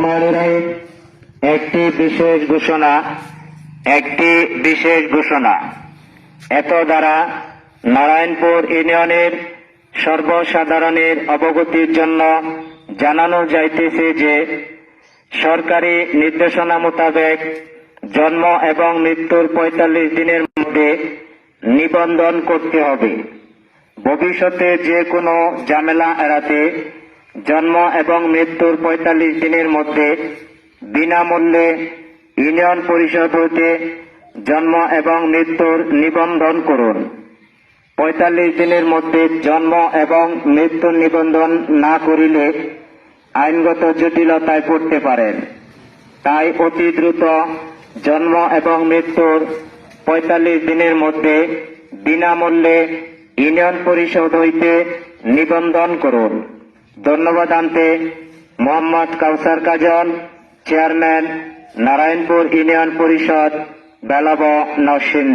রহমানির রহিম। একটি বিশেষ ঘোষণা। এত দ্বারা নারায়ণপুর ইউনিয়নের সর্বসাধারণের অবগতির জন্য জানানো যাইতেছে যে সরকারি নির্দেশনা মোতাবেক জন্ম এবং মৃত্যুর ৪৫ দিনের মধ্যে নিবন্ধন করতে হবে। ভবিষ্যতে যে কোনো ঝামেলা এড়াতে জন্ম এবং মৃত্যুর ৪৫ দিনের মধ্যে বিনামূল্যে ইউনিয়ন পরিষদ হইতে জন্ম এবং মৃত্যুর নিবন্ধন করুন। ৪৫ দিনের মধ্যে জন্ম এবং মৃত্যুর নিবন্ধন না করিলে আইনগত জটিলতায় পড়তে পারেন। তাই অতি দ্রুত জন্ম এবং মৃত্যুর ৪৫ দিনের মধ্যে বিনামূল্যে ইউনিয়ন পরিষদ হইতে নিবন্ধন করুন। ধন্যবাদ আনতে মোহাম্মদ কাউসার কাজল, চেয়ারম্যান, নারায়ণপুর ইউনিয়ন পরিষদ, বেলাব, নরসিংদী।